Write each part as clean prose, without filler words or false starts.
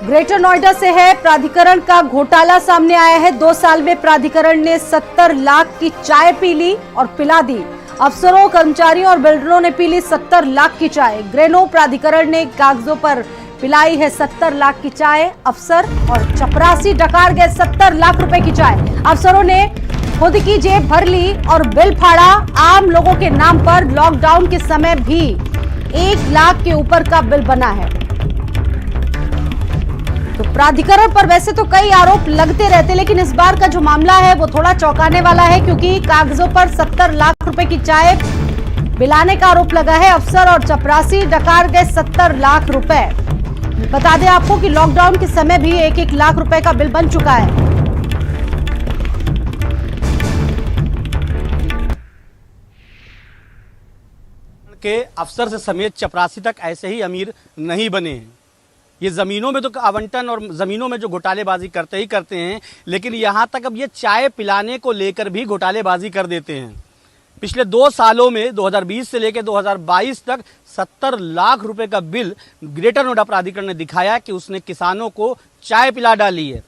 Greater Noida से है। प्राधिकरण का घोटाला सामने आया है। 2 साल में प्राधिकरण ने 70 लाख की चाय पी ली और पिला दी। अफसरों, कर्मचारियों और बिल्डरों ने पी ली 70 लाख की चाय। ग्रेनो प्राधिकरण ने कागजों पर पिलाई है 70 लाख की चाय। अफसर और चपरासी डकार गए 70 लाख रुपए की चाय। अफसरों ने खुद की जेब भर ली और बिल फाड़ा। आम लोगों के नाम पर लॉकडाउन के समय भी 1 लाख के ऊपर का बिल बना है। तो प्राधिकरण पर वैसे तो कई आरोप लगते रहते, लेकिन इस बार का जो मामला है वो थोड़ा चौंकाने वाला है, क्योंकि कागजों पर 70 लाख रुपए की चाय पिलाने का आरोप लगा है। अफसर और चपरासी डकार गए 70 लाख रुपए। बता दें आपको कि लॉकडाउन के समय भी 1-1 लाख रुपए का बिल बन चुका है। के अफसर से समेत चपरासी तक ऐसे ही अमीर नहीं बने हैं। ये ज़मीनों में तो आवंटन और ज़मीनों में जो घोटालेबाजी करते ही करते हैं, लेकिन यहाँ तक अब ये चाय पिलाने को लेकर भी घोटालेबाजी कर देते हैं। पिछले 2 सालों में 2020 से लेकर 2022 तक 70 लाख रुपए का बिल ग्रेटर नोएडा प्राधिकरण ने दिखाया कि उसने किसानों को चाय पिला डाली है।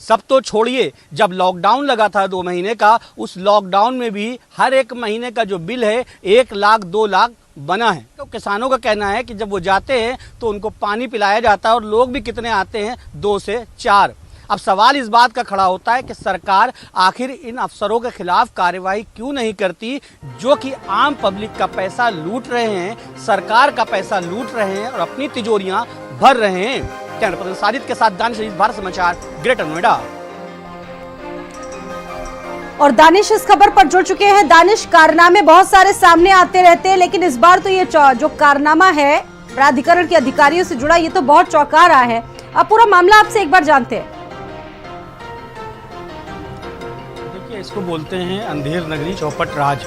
सब तो छोड़िए, जब लॉकडाउन लगा था 2 महीने का, उस लॉकडाउन में भी हर एक महीने का जो बिल है 1 लाख 2 लाख बना है। तो किसानों का कहना है कि जब वो जाते हैं तो उनको पानी पिलाया जाता है और लोग भी कितने आते हैं, 2 से 4। अब सवाल इस बात का खड़ा होता है कि सरकार आखिर इन अफसरों के खिलाफ कार्रवाई क्यों नहीं करती, जो कि आम पब्लिक का पैसा लूट रहे हैं, सरकार का पैसा लूट रहे हैं और अपनी तिजोरियां भर रहे हैं। कैमरा पर्सन साजिद के साथ दानिश, भारत समाचार, ग्रेटर नोएडा। और दानिश इस खबर पर जुड़ चुके हैं। दानिश, कारनामे बहुत सारे सामने आते रहते हैं, लेकिन इस बार तो ये जो कारनामा है प्राधिकरण के अधिकारियों से जुड़ा, ये तो बहुत चौंका रहा है। अब पूरा मामला आपसे एक बार जानते हैं। देखिए, इसको बोलते हैं अंधेर नगरी चौपट राज।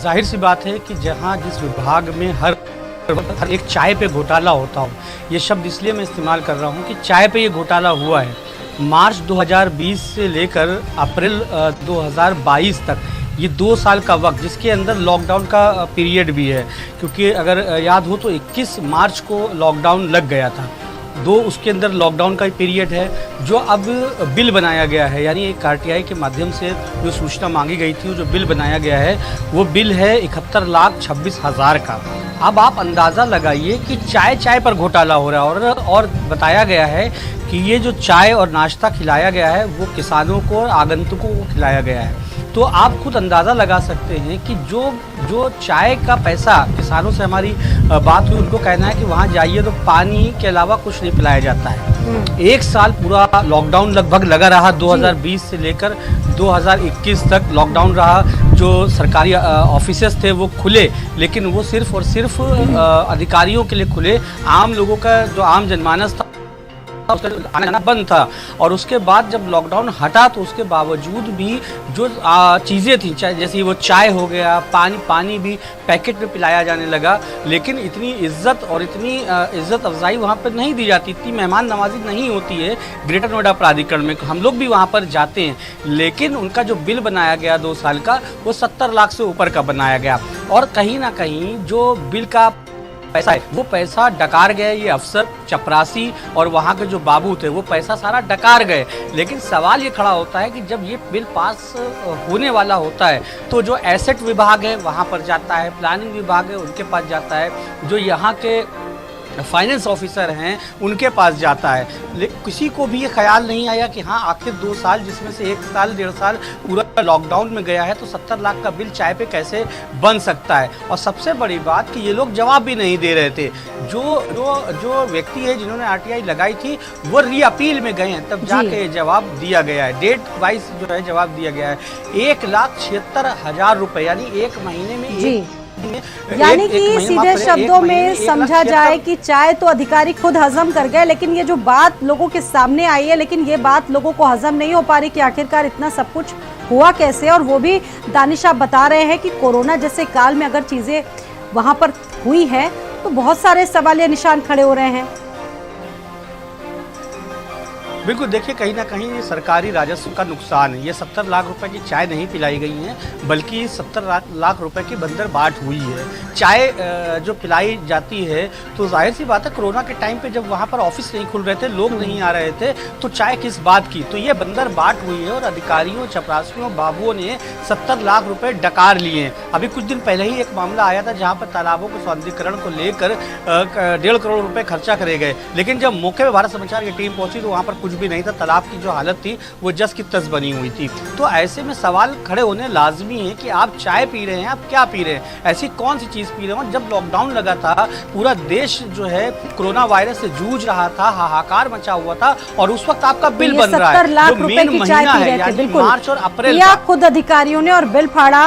जाहिर सी बात है कि जहां जिस विभाग में हर एक चाय पे घोटाला होता हो, ये शब्द इसलिए मैं इस्तेमाल कर रहा हूँ कि चाय पे ये घोटाला हुआ है। मार्च 2020 से लेकर अप्रैल 2022 तक, ये 2 साल का वक्त, जिसके अंदर लॉकडाउन का पीरियड भी है, क्योंकि अगर याद हो तो 21 मार्च को लॉकडाउन लग गया था। उसके अंदर लॉकडाउन का पीरियड है। जो अब बिल बनाया गया है, यानी एक आरटीआई के माध्यम से जो सूचना मांगी गई थी, जो बिल बनाया गया है, वो बिल है 71,26,000 का। अब आप अंदाज़ा लगाइए कि चाय पर घोटाला हो रहा है और बताया गया है कि ये जो चाय और नाश्ता खिलाया गया है वो किसानों को और आगंतुकों को खिलाया गया है। तो आप खुद अंदाज़ा लगा सकते हैं कि जो चाय का पैसा, किसानों से हमारी बात हुई, उनको कहना है कि वहाँ जाइए तो पानी के अलावा कुछ नहीं पिलाया जाता है। 1 साल पूरा लॉकडाउन लगभग लगा रहा। 2020 से लेकर 2021 तक लॉकडाउन रहा। जो सरकारी ऑफिसेस थे वो खुले, लेकिन वो सिर्फ और सिर्फ अधिकारियों के लिए खुले। आम लोगों का जो आम जनमानस था आना जाना बंद था। और उसके बाद जब लॉकडाउन हटा तो उसके बावजूद भी जो चीज़ें थी, जैसे वो चाय हो गया, पानी भी पैकेट में पिलाया जाने लगा, लेकिन इतनी इज्जत और इतनी इज्जत अफजाई वहाँ पर नहीं दी जाती, इतनी मेहमान नवाजी नहीं होती है ग्रेटर नोएडा प्राधिकरण में। हम लोग भी वहाँ पर जाते हैं, लेकिन उनका जो बिल बनाया गया 2 साल का, वो 70 लाख से ऊपर का बनाया गया। और कहीं ना कहीं जो बिल का पैसा है वो पैसा डकार गए। ये अफसर, चपरासी और वहाँ के जो बाबू थे वो पैसा सारा डकार गए। लेकिन सवाल ये खड़ा होता है कि जब ये बिल पास होने वाला होता है तो जो एसेट विभाग है वहाँ पर जाता है, प्लानिंग विभाग है उनके पास जाता है, जो यहाँ के फाइनेंस ऑफिसर हैं उनके पास जाता है। लेकिन किसी को भी ये ख्याल नहीं आया कि हाँ, आखिर 2 साल, जिसमें से 1 साल 1.5 साल पूरा लॉकडाउन में गया है, तो 70 लाख का बिल चाय पे कैसे बन सकता है। और सबसे बड़ी बात कि ये लोग जवाब भी नहीं दे रहे थे। जो व्यक्ति है जिन्होंने आरटीआई लगाई थी वो रीअपील में गए हैं, तब जाके जवाब दिया गया है। डेट वाइज जो है जवाब दिया गया है। 1,76,000 रुपये, यानी 1 महीने में यानी कि सीधे शब्दों में समझा जाए कि चाय तो अधिकारी खुद हजम कर गए, लेकिन ये जो बात लोगों के सामने आई है, लेकिन ये बात लोगों को हजम नहीं हो पा रही कि आखिरकार इतना सब कुछ हुआ कैसे। और वो भी दानिश आप बता रहे हैं कि कोरोना जैसे काल में अगर चीजें वहां पर हुई है तो बहुत सारे सवालिया निशान खड़े हो रहे हैं। बिल्कुल, देखिए कहीं ना कहीं ये सरकारी राजस्व का नुकसान है। ये 70 लाख रुपए की चाय नहीं पिलाई गई है, बल्कि 70 लाख रुपए की बंदर बाट हुई है। चाय जो पिलाई जाती है तो जाहिर सी बात है, कोरोना के टाइम पे जब वहाँ पर ऑफिस नहीं खुल रहे थे, लोग नहीं आ रहे थे, तो चाय किस बात की। तो ये बंदर बाट हुई है और अधिकारियों, चपरासियों, बाबुओं ने 70 लाख रुपए डकार लिए हैं। अभी कुछ दिन पहले ही एक मामला आया था जहाँ पर तालाबों के सौंदर्यीकरण को लेकर 1.5 करोड़ रुपए खर्चा करे गए, लेकिन जब मौके पर भारत समाचार की टीम पहुंची तो वहाँ पर कुछ भी नहीं था। तालाब की जो हालत थी वो जस की तस बनी हुई थी। तो ऐसे में सवाल खड़े होने लाजमी है कि आप चाय पी रहे हैं, आप क्या पी रहे हैं, ऐसी कौन सी चीज़ पी रहे हैं। जब लॉकडाउन लगा था, पूरा देश जो है कोरोना वायरस से जूझ रहा था, हाहाकार मचा हुआ था, और उस वक्त आपका बिल बन रहा है। 70 लाख रुपए की चाय पी रहे थे, बिल्कुल मार्च और अप्रैल खुद अधिकारियों ने और बिल फाड़ा